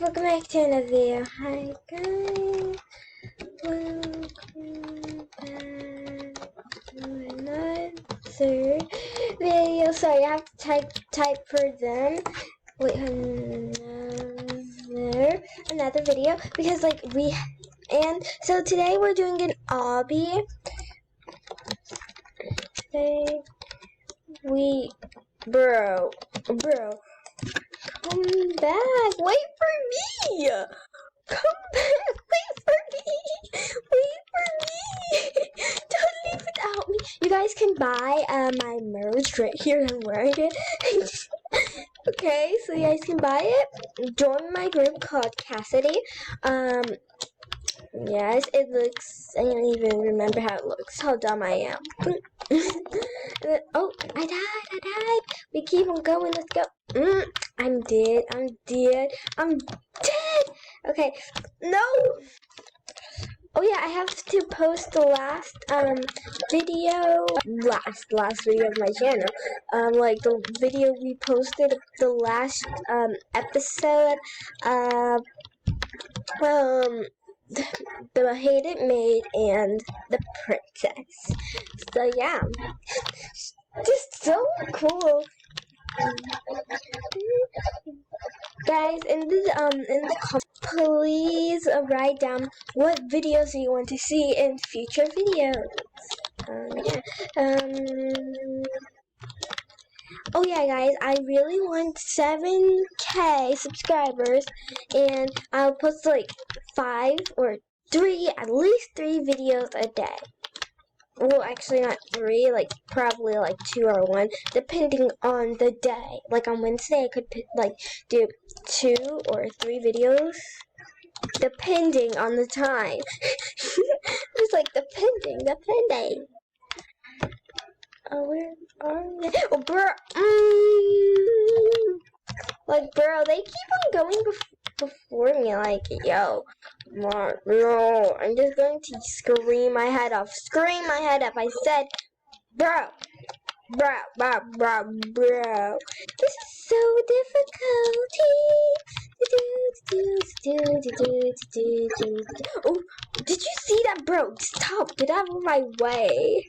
welcome back to another video. Hi guys, welcome back to another video. Sorry, I have to type for them. Wait, another video because so today we're doing an obby. Today bro. Come back! Wait for me! Come back! Wait for me! Wait for me! Don't leave without me! You guys can buy my merch right here. I'm wearing it. Okay, so you guys can buy it. Join my group called Cassidy. Yes, it looks. I don't even remember how it looks. How dumb I am. Oh, I died. We keep on going. Let's go. I'm dead. Okay, no. Oh yeah, I have to post the last video. Last video of my channel. Like the video we posted, the last episode of the hated maid and the princess. So yeah, just so cool. Guys, in the comments, please write down what videos you want to see in future videos. Oh yeah, guys, I really want 7K subscribers, and I'll post like 5 or 3, at least 3 videos a day. Well, actually not 3, like probably like 2 or 1, depending on the day. Like on Wednesday, I could like do 2 or 3 videos, depending on the time. It's like depending. Oh, where are they? Oh, bro. Like, bro, they keep on going before me. Like, yo, no, I'm just going to scream my head off. I said, bro. This is so difficult. Oh, did you see that, bro? Stop. Get out of my way.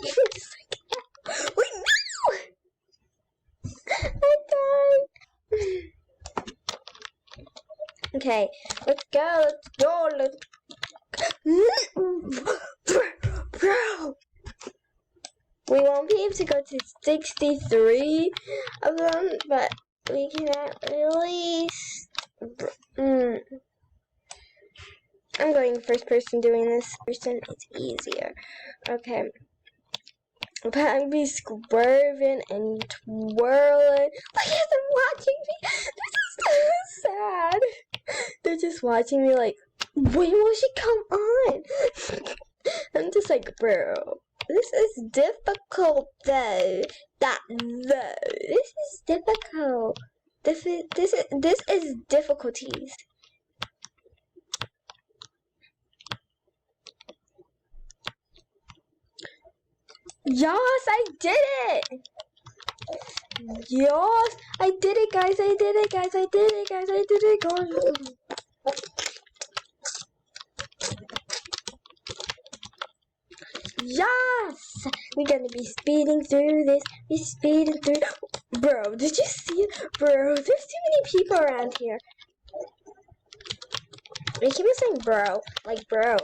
You're just like, wait, no! I died. Okay, let's go. Bro. We won't be able to go to 63 of them, but we can at least. I'm going first person doing this. Person, it's easier. Okay. But I'm be swerving and twirling. Look at them watching me. They're just so sad. They're just watching me like, when will she come on? I'm just like, bro. This is difficult though. This is difficult. This is difficulties. Yes, I did it. Yes, I did it, guys. I did it, guys. Yes! We're gonna be speeding through this. Bro, did you see it? Bro, there's too many people around here. They keep on saying bro. Like, bro.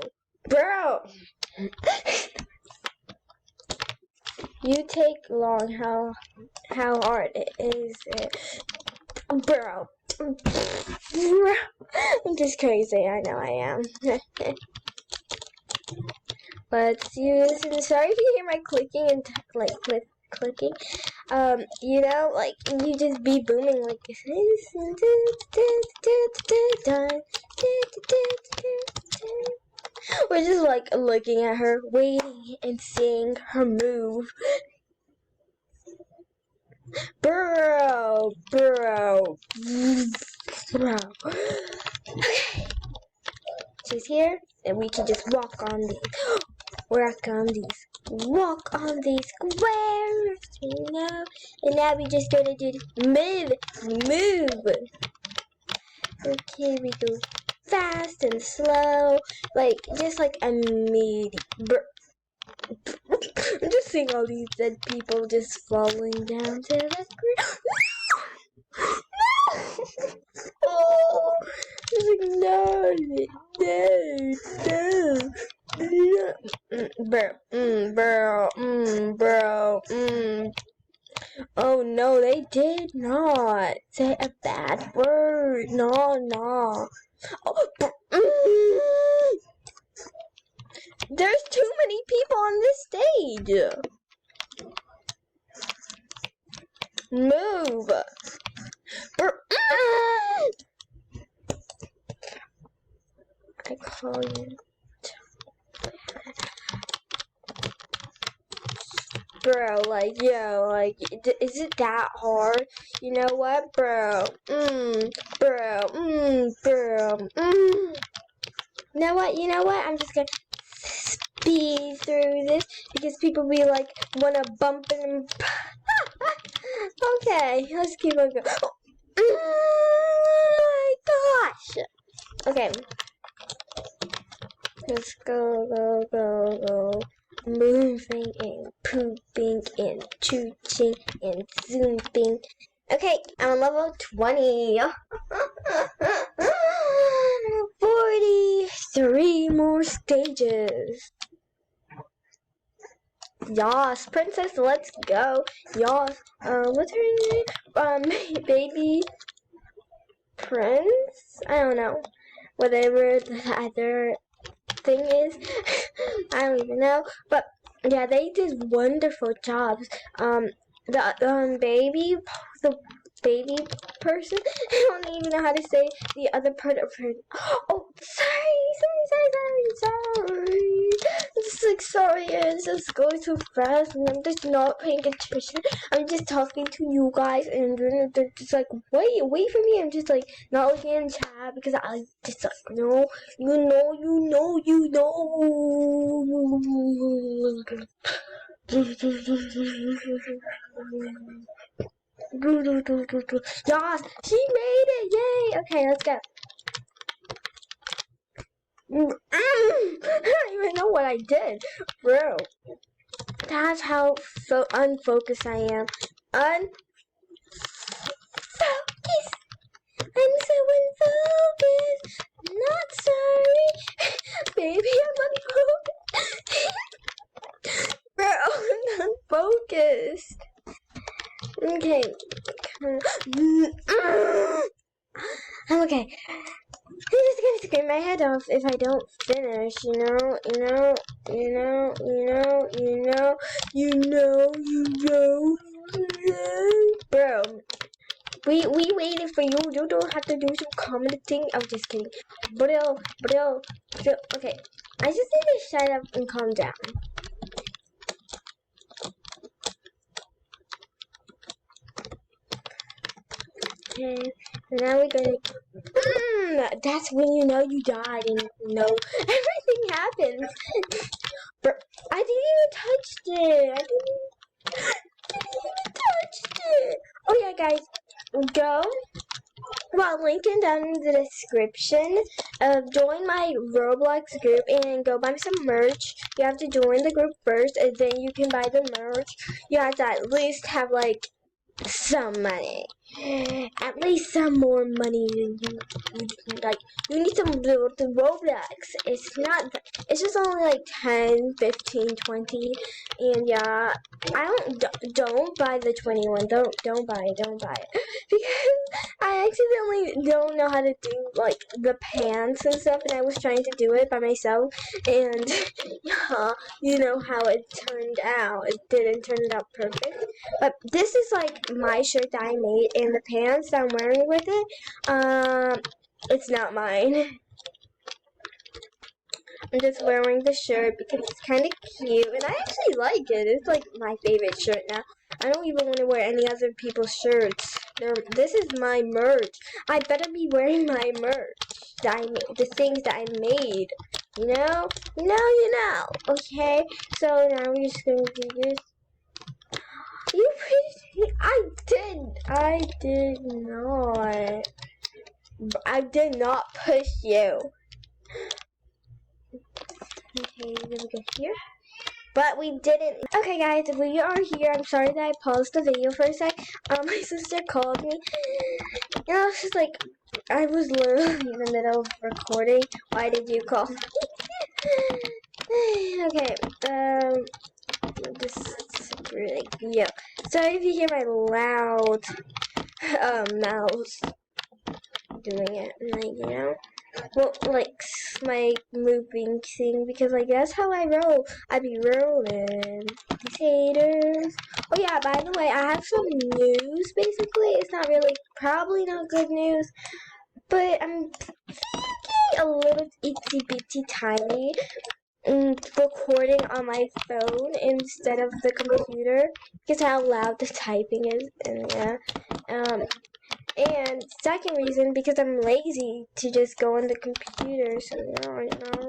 You take long. How hard is it? Bro. I'm just crazy. I know I am. Let's use, and sorry if you hear my clicking and clicking. You know, like you just be booming like this. We're just like looking at her, waiting and seeing her move. Bro. Okay. She's here, and we can just walk on these squares, you know. And now we just gonna do move. Okay, we go fast and slow, like just like a medium. I'm just seeing all these dead people just falling down to the ground. Oh, it's like no, bro. Oh no, they did not say a bad word. No. Oh, there's too many people on this stage. Move. I call you. Bro, like, yo, like, is it that hard? You know what, bro? Bro. You know what? I'm just gonna speed through this because people be like, wanna bump and okay, let's keep on going. Oh my gosh! Okay. Let's go. Moving and pooping and chooching and zooming. Okay, I'm on level 20. 43 more stages. Yas, princess, let's go. Yas, what's her name? Baby Prince? I don't know. Whatever the other thing is. I don't even know. But yeah, they did wonderful jobs. The baby person. I don't even know how to say the other part of her. Oh, sorry. It's just like sorry. It's just going too fast, and I'm just not paying attention. I'm just talking to you guys, and they're just like wait for me. I'm just like not looking in chat because I just like you know. Yes, she made it! Yay! Okay, let's go. I don't even know what I did, bro. That's how unfocused I am. Unfocused. I'm so unfocused. Not sorry, baby. I'm unfocused. Bro, I'm unfocused. Okay. I'm okay. I'm just gonna scream my head off if I don't finish, you know. Bro, we waited for you. You don't have to do some commenting. I'm just kidding. Bro. Okay, I just need to shut up and calm down. Okay, now we're gonna. That's when you know you died and you know everything happens. Bro, I didn't even touch it. I didn't even touch it. Oh yeah, guys, go. Well, link it down in the description. Join my Roblox group and go buy some merch. You have to join the group first, and then you can buy the merch. You have to at least have like some money. At least some more money than you like. You need some the Roblox. It's just only like 10, 15, 20. And yeah, don't buy the 21. Don't buy it. Because I accidentally don't know how to do like the pants and stuff, and I was trying to do it by myself, and yeah, you know how it turned out. It didn't turn out perfect. But this is like my shirt that I made, and the pants that I'm wearing with it, it's not mine. I'm just wearing the shirt because it's kind of cute, and I actually like it. It's like my favorite shirt now. I don't even want to wear any other people's shirts. This is my merch. I better be wearing my merch. The things that I made. You know? Okay? So now we're just going to do this. I did not. I did not push you. Okay, then we go here. But we didn't. Okay, guys, we are here. I'm sorry that I paused the video for a sec. My sister called me. And I was just like, I was literally in the middle of recording. Why did you call me? Okay, this is really, yeah. Sorry if you hear my loud, mouse doing it, like, you know? Well, like, my moving thing, because, like, that's how I roll. I be rolling. These haters. Oh, yeah, by the way, I have some news, basically. It's not really, probably not good news, but I'm thinking a little itsy-bitsy tiny recording on my phone instead of the computer, because how loud the typing is, and yeah. And second reason, because I'm lazy to just go on the computer, so you know.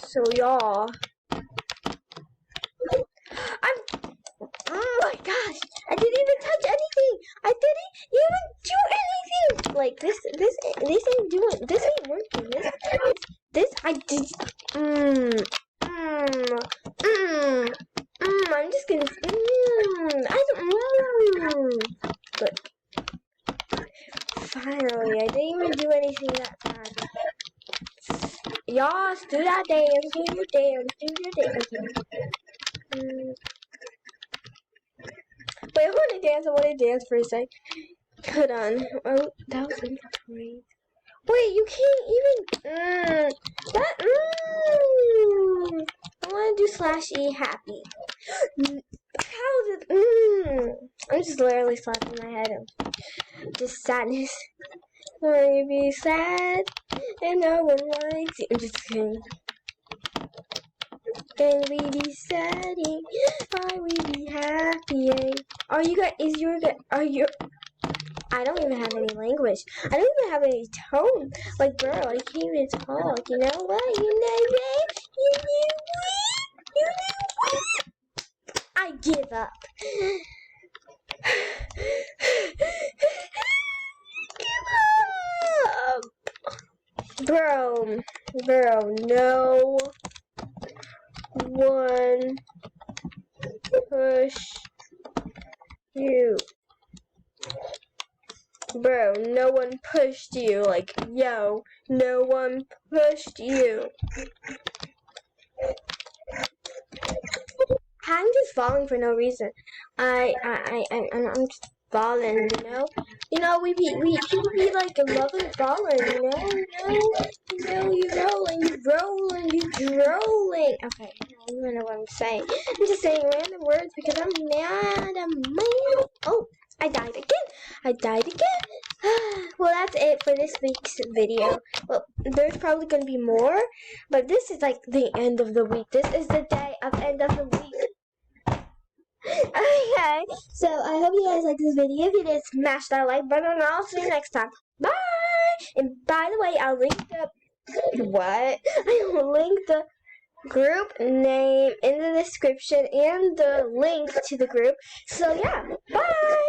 So y'all, oh my gosh, I didn't even touch anything. I didn't even do anything. Like this ain't doing. This ain't working. This I did. I'm just gonna. I don't. But finally, I didn't even do anything that time. Y'all, do that dance. Do your dance. Do your dance. Wait, I want to dance for a sec. Hold on. Oh, that was inventory. Wait, you can't even. I want to do /E happy. How did? I'm just literally slapping my head. Just sadness. Why be sad and no one likes you? I'm just kidding. Can we be sad? Why we be happy? Are you guys? Are you? I don't even have any language. I don't even have any tone. Like, girl, I can't even talk. You know what? You know what? I give up. Bro, no one push you. Bro, no one pushed you. Like, yo, no one pushed you. I'm just falling for no reason. I'm just falling, you know. You know, people be like loving falling, you know. You rolling. Okay, I don't even know what I'm saying. I'm just saying random words because I'm mad. Oh, I died again. Well, that's it for this week's video. Well, there's probably going to be more, but this is like the end of the week. This is the day of end of the week. Okay, so I hope you guys like this video. If you did, smash that like button, and I'll see you next time. Bye! And by the way, I'll link the group name in the description and the link to the group. So yeah, bye!